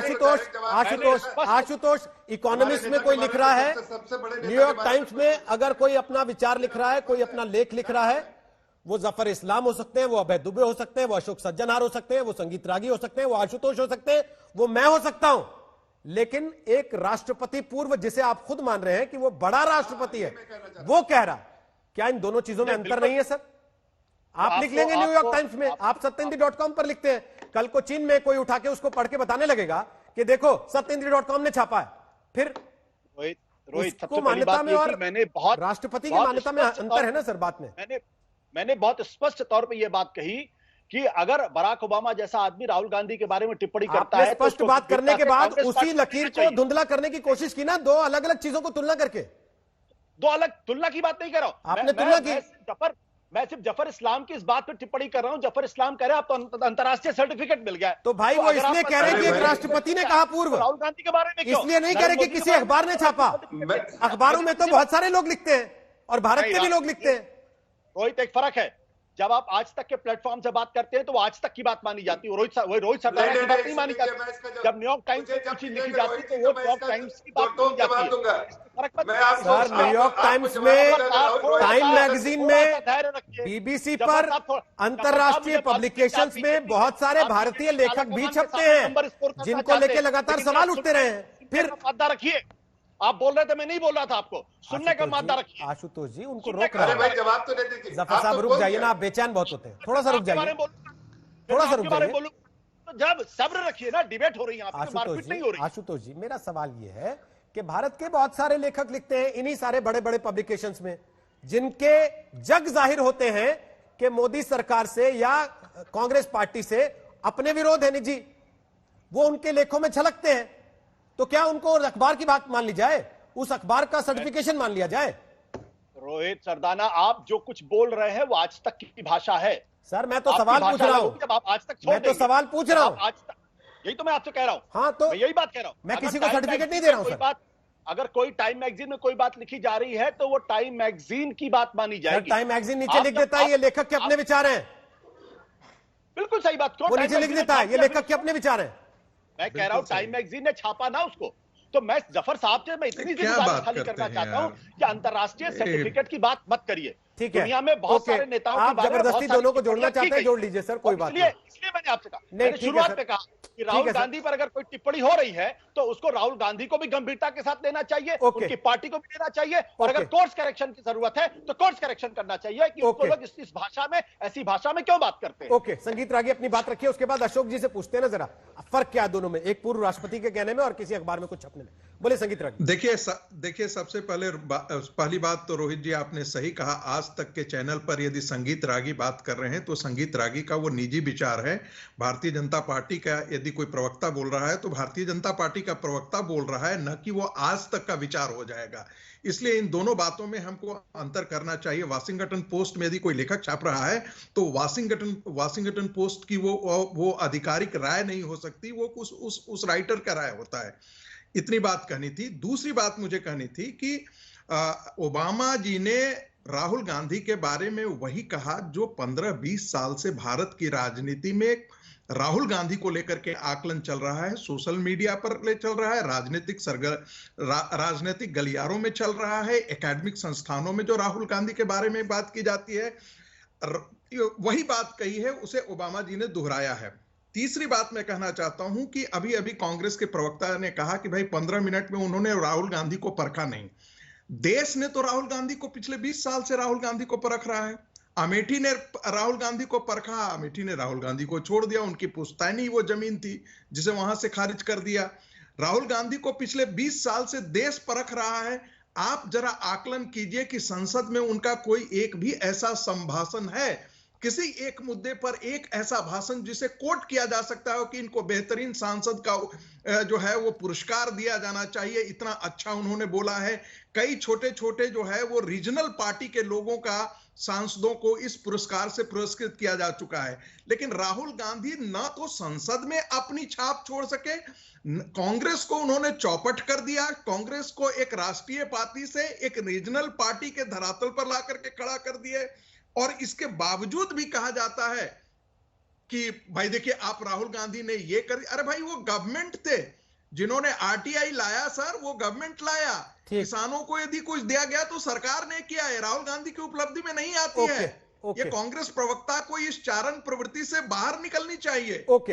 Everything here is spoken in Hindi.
आशुतोष आशुतोष आशुतोष इकोनॉमिस्ट में कोई लिख रहा है, न्यूयॉर्क टाइम्स में अगर कोई अपना विचार लिख रहा है, कोई अपना लेख लिख रहा है, वो जफर इस्लाम हो सकते हैं, वो अभय दुबे हो सकते हैं, वो अशोक सज्जनहार हो सकते हैं, वो संगीत रागी हो सकते हैं, वो आशुतोष हो सकते हैं, वो मैं हो सकता हूं, लेकिन एक राष्ट्रपति पूर्व जिसे आप खुद मान रहे हैं कि वो बड़ा राष्ट्रपति है, वो कह रहा, क्या इन दोनों चीजों में अंतर नहीं है सर? आप लिख लेंगे न्यूयॉर्क टाइम्स में, आप सत्येंद्र.com पर लिखते हैं, कल को चीन में कोई उठा के उसको पढ़ के बताने लगेगा कि देखो सत्येंद्र.com ने छापा है, फिर रोहित उसको मान्यता में और मैंने बहुत राष्ट्रपति की मान्यता में अंतर है ना सर बात में। मैंने बहुत स्पष्ट तौर पे यह बात कही कि अगर बराक ओबामा जैसा आदमी राहुल गांधी के बारे में टिप्पणी करता है, स्पष्ट बात करने के बाद उसी लकीर को धुंधला करने की कोशिश की ना, दो अलग अलग चीजों को तुलना करके। दो अलग तुलना की बात नहीं कर रहा हूं, आपने तुलना की। मैं सिर्फ जफर इस्लाम की इस बात पर टिप्पणी कर रहा हूं। जफर इस्लाम कह रहे हैं आप तो अंतरराष्ट्रीय सर्टिफिकेट मिल गया, तो भाई वो इसलिए कह रहे हैं कि एक राष्ट्रपति ने कहा पूर्व, राहुल गांधी के बारे में क्यों? इसलिए नहीं कह रहे कि किसी अखबार ने छापा। अखबारों में तो बहुत सारे लोग लिखते हैं और भारत के भी लोग लिखते हैं। रोहित, एक फर्क है, जब आप आज तक के प्लेटफॉर्म से बात करते हैं तो वो आज तक की बात मानी जाती है, रोहित सरदाना की बात नहीं मानी जाती। जब न्यूयॉर्क टाइम्स में कुछ लिखी जाती है तो वो न्यूयॉर्क टाइम्स की बात मानी जाती है। सर न्यूयॉर्क टाइम्स में, टाइम मैगजीन में, बीबीसी पर, अंतरराष्ट्रीय पब्लिकेशंस में बहुत सारे भारतीय लेखक भी छपते हैं जिनको लेके लगातार सवाल उठते रहे हैं। फिर रखिए, आप बोल रहे थे, मैं नहीं बोल रहा था, आपको सुनने का मादा रखिए। आशुतोष जी उनको रोक रहे हैं। जवाब तो दे दीजिए। जफर साहब रुक जाइए ना, आप बेचैन बहुत होते हैं, थोड़ा सा रुक जाइए, थोड़ा सा रुक जाइए। तो जब सब्र रखिए ना, डिबेट हो रही है, मारपीट नहीं हो रही। आशुतोष जी मेरा सवाल ये है कि भारत के बहुत सारे लेखक लिखते हैं इन्हीं सारे बड़े बड़े पब्लिकेशंस में, जिनके जग जाहिर होते हैं कि मोदी सरकार से या कांग्रेस पार्टी से अपने विरोध है निजी, वो उनके लेखों में झलकते हैं, तो क्या उनको अखबार की बात मान ली जाए, उस अखबार का सर्टिफिकेशन मान लिया जाए? रोहित सरदाना, आप जो कुछ बोल रहे हैं वो आज तक की भाषा है सर। मैं तो सवाल पूछ रहा हूं, जब आप आज तक मैं तो सवाल पूछ रहा हूं, आज तक यही तो मैं आपसे कह रहा हूं। हाँ तो मैं यही बात कह रहा हूं, मैं किसी को सर्टिफिकेट नहीं दे रहा हूं सर। अगर कोई टाइम मैगजीन में कोई बात लिखी जा रही है तो वो टाइम मैगजीन की बात मानी जाएगी। टाइम मैगजीन नीचे लिख देता है ये लेखक के अपने विचार हैं। बिल्कुल सही बात, वो नीचे लिख देता है ये लेखक के अपने विचार हैं। मैं कह रहा हूं टाइम मैगजीन ने छापा ना उसको, तो मैं जफर साहब से मैं इतनी सी बात खाली करना चाहता हूं कि अंतरराष्ट्रीय सर्टिफिकेट की बात मत करिए। ठीक है, दुनिया में बहुत सारे नेताओं की आप जबरदस्ती दोनों को जोड़ना चाहते हैं, जोड़ लीजिए सर, कोई बात नहीं। इसलिए मैंने आपसे कहा, मैंने शुरुआत में कहा कि राहुल गांधी पर अगर कोई टिप्पणी हो रही है तो उसको राहुल गांधी को भी गंभीरता के साथ लेना चाहिए, उनकी पार्टी को भी लेना चाहिए, और अगर कोर्स करेक्शन की जरूरत है तो कोर्स करेक्शन करना चाहिए कि उनको लोग इस भाषा में, ऐसी भाषा में क्यों बात करते हैं। ओके, संगीत रागी अपनी बात रखिए, उसके बाद अशोक जी से पूछते हैं ना जरा फर्क क्या है दोनों में, एक पूर्व राष्ट्रपति के कहने में और किसी अखबार में कुछ छपने में। बोले संगीत रागी। देखिए सबसे पहली बात तो रोहित जी आपने सही कहा, आज तक के चैनल पर यदि संगीत रागी बात कर रहे हैं तो संगीत रागी का वो निजी विचार है। भारतीय जनता पार्टी का यदि कोई प्रवक्ता बोल रहा है तो भारतीय जनता पार्टी का प्रवक्ता बोल रहा है, न कि वो आज तक का विचार हो जाएगा। इसलिए इन दोनों बातों में हमको अंतर करना चाहिए। वाशिंगटन पोस्ट में यदि कोई लेखक छाप रहा है तो वाशिंगटन पोस्ट की वो आधिकारिक राय नहीं हो सकती, वो उस राइटर का राय होता है। इतनी बात कहनी थी। दूसरी बात मुझे कहनी थी कि ओबामा जी ने राहुल गांधी के बारे में वही कहा जो 15-20 साल से भारत की राजनीति में राहुल गांधी को लेकर के आकलन चल रहा है, सोशल मीडिया पर चल रहा है, राजनीतिक गलियारों में चल रहा है, एकेडमिक संस्थानों में जो राहुल गांधी के बारे में बात की जाती है, वही बात कही है, उसे ओबामा जी ने दोहराया है। तीसरी बात मैं कहना चाहता हूं कि अभी अभी कांग्रेस के प्रवक्ता ने कहा कि भाई 15 मिनट में उन्होंने राहुल गांधी को परखा नहीं। देश ने तो राहुल गांधी को पिछले 20 साल से राहुल गांधी को परख रहा है। अमेठी ने राहुल गांधी को परखा, अमेठी ने राहुल गांधी को छोड़ दिया, उनकी पुश्तैनी वो जमीन थी जिसे वहां से खारिज कर दिया। राहुल गांधी को पिछले 20 साल से देश परख रहा है। आप जरा आकलन कीजिए कि संसद में उनका कोई एक भी ऐसा संभाषण है, किसी एक मुद्दे पर एक ऐसा भाषण जिसे कोट किया जा सकता है कि इनको बेहतरीन सांसद का जो है वो पुरस्कार दिया जाना चाहिए, इतना अच्छा उन्होंने बोला है। कई छोटे छोटे जो है वो रीजनल पार्टी के लोगों का सांसदों को इस पुरस्कार से पुरस्कृत किया जा चुका है, लेकिन राहुल गांधी न तो संसद में अपनी छाप छोड़ सके, कांग्रेस को उन्होंने चौपट कर दिया, कांग्रेस को एक राष्ट्रीय पार्टी से एक रीजनल पार्टी के धरातल पर ला करके खड़ा कर दिए। और इसके बावजूद भी कहा जाता है कि भाई देखिए आप राहुल गांधी ने ये कर, अरे भाई वो गवर्नमेंट थे जिन्होंने आरटीआई लाया सर, वो गवर्नमेंट लाया। किसानों को यदि कुछ दिया गया तो सरकार ने किया है, राहुल गांधी की उपलब्धि में नहीं आती है। ये कांग्रेस प्रवक्ता को इस चारण प्रवृत्ति से बाहर निकलनी चाहिए। ओके।